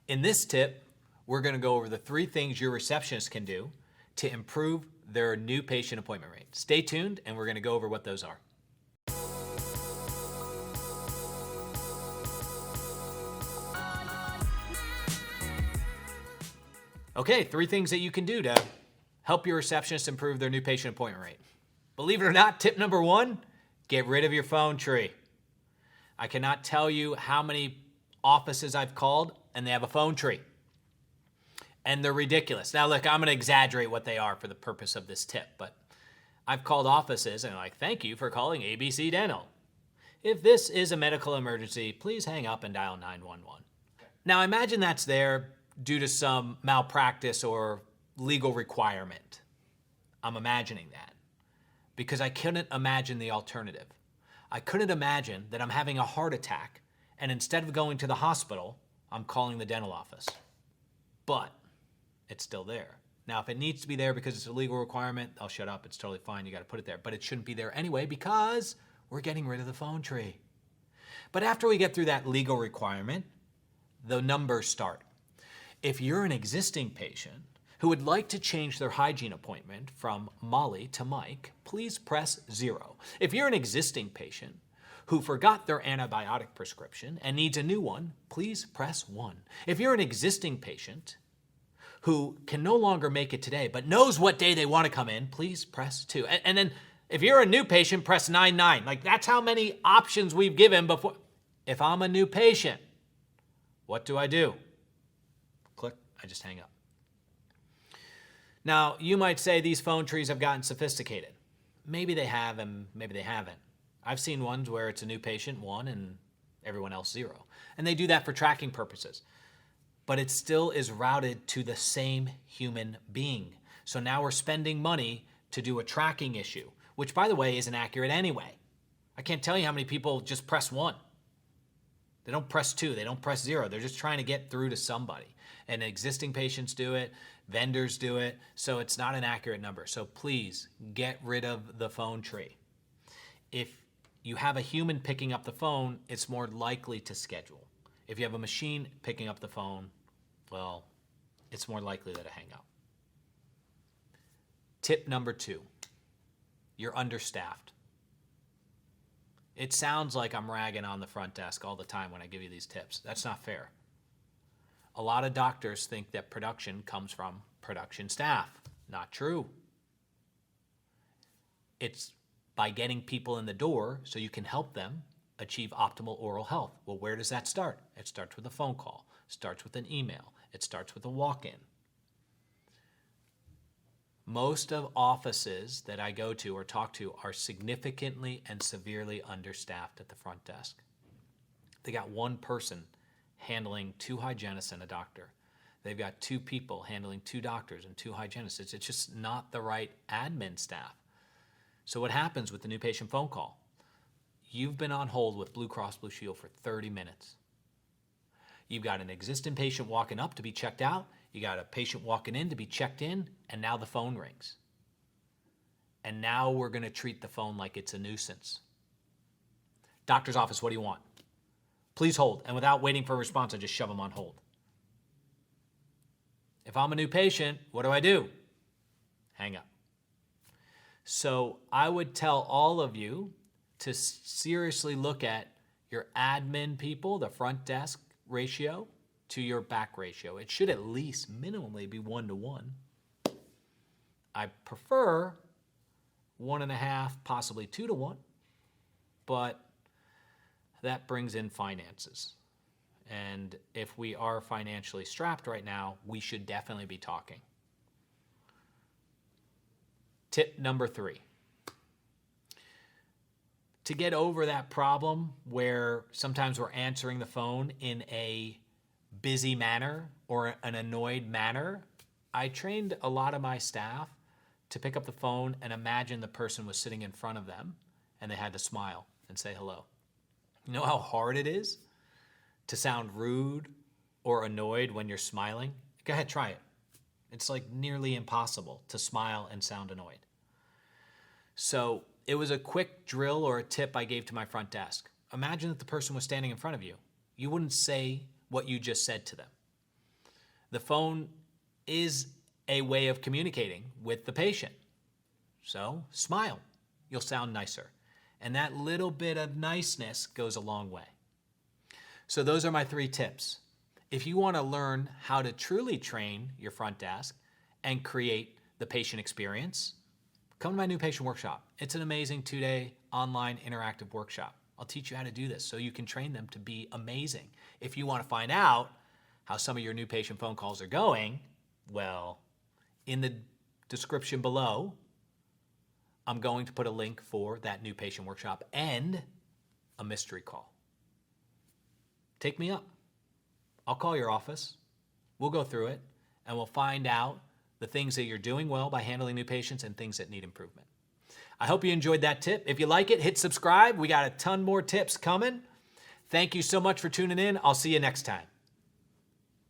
In this tip, we're going to go over the 3 things your receptionist can do to improve their new patient appointment rate. Stay tuned, and we're going to go over what those are. Okay, 3 things that you can do to help your receptionist improve their new patient appointment rate. Believe it or not, tip number 1, get rid of your phone tree. I cannot tell you how many offices I've called and they have a phone tree. And they're ridiculous. Now look, I'm going to exaggerate what they are for the purpose of this tip, but I've called offices and they're like, thank you for calling ABC Dental. If this is a medical emergency, please hang up and dial 911. Now imagine that's there due to some malpractice or legal requirement. I'm imagining that because I couldn't imagine the alternative. I couldn't imagine that I'm having a heart attack and instead of going to the hospital, I'm calling the dental office. But it's still there. Now, if it needs to be there because it's a legal requirement, I'll shut up. It's totally fine. You got to put it there. But it shouldn't be there anyway because we're getting rid of the phone tree. But after we get through that legal requirement, the numbers start. If you're an existing patient who would like to change their hygiene appointment from Molly to Mike, please press 0. If you're an existing patient who forgot their antibiotic prescription and needs a new one, please press 1. If you're an existing patient who can no longer make it today but knows what day they want to come in, please press 2. And then if you're a new patient, press 99. Like that's how many options we've given before. If I'm a new patient, what do I do? Click, I just hang up. Now, you might say these phone trees have gotten sophisticated. Maybe they have and maybe they haven't. I've seen ones where it's a new patient, 1, and everyone else 0. And they do that for tracking purposes. But it still is routed to the same human being. So now we're spending money to do a tracking issue, which, by the way, isn't accurate anyway. I can't tell you how many people just press 1. They don't press 2. They don't press 0. They're just trying to get through to somebody. And existing patients do it. Vendors do it. So it's not an accurate number. So please get rid of the phone tree. If you have a human picking up the phone, it's more likely to schedule. If you have a machine picking up the phone, well, it's more likely that it hang up. Tip number 2, you're understaffed. It sounds like I'm ragging on the front desk all the time when I give you these tips. That's not fair. A lot of doctors think that production comes from production staff. Not true. It's by getting people in the door so you can help them achieve optimal oral health. Well, where does that start? It starts with a phone call. It starts with an email. It starts with a walk-in. Most of offices that I go to or talk to are significantly and severely understaffed at the front desk. They got 1 person handling 2 hygienists and a doctor. They've got 2 people handling 2 doctors and 2 hygienists. It's just not the right admin staff. So what happens with the new patient phone call? You've been on hold with Blue Cross Blue Shield for 30 minutes. You've got an existing patient walking up to be checked out. You got a patient walking in to be checked in, and now the phone rings. And now we're going to treat the phone like it's a nuisance. Doctor's office, what do you want? Please hold. And without waiting for a response, I just shove them on hold. If I'm a new patient, what do? Hang up. So I would tell all of you to seriously look at your admin people, the front desk ratio, to your back ratio. It should at least minimally be 1-to-1. I prefer 1.5, possibly 2-to-1, but that brings in finances. And if we are financially strapped right now, we should definitely be talking. Tip number 3. To get over that problem where sometimes we're answering the phone in a busy manner or an annoyed manner, I trained a lot of my staff to pick up the phone and imagine the person was sitting in front of them and they had to smile and say hello. You know how hard it is to sound rude or annoyed when you're smiling? Go ahead, try it. It's like nearly impossible to smile and sound annoyed. So it was a quick drill or a tip I gave to my front desk. Imagine that the person was standing in front of you. You wouldn't say what you just said to them. The phone is a way of communicating with the patient. So smile. You'll sound nicer. And that little bit of niceness goes a long way. So those are my 3 tips. If you want to learn how to truly train your front desk and create the patient experience, come to my new patient workshop. It's an amazing 2-day online interactive workshop. I'll teach you how to do this so you can train them to be amazing. If you want to find out how some of your new patient phone calls are going, well, in the description below, I'm going to put a link for that new patient workshop and a mystery call. Take me up. I'll call your office. We'll go through it, and we'll find out the things that you're doing well by handling new patients and things that need improvement. I hope you enjoyed that tip. If you like it, hit subscribe. We got a ton more tips coming. Thank you so much for tuning in. I'll see you next time.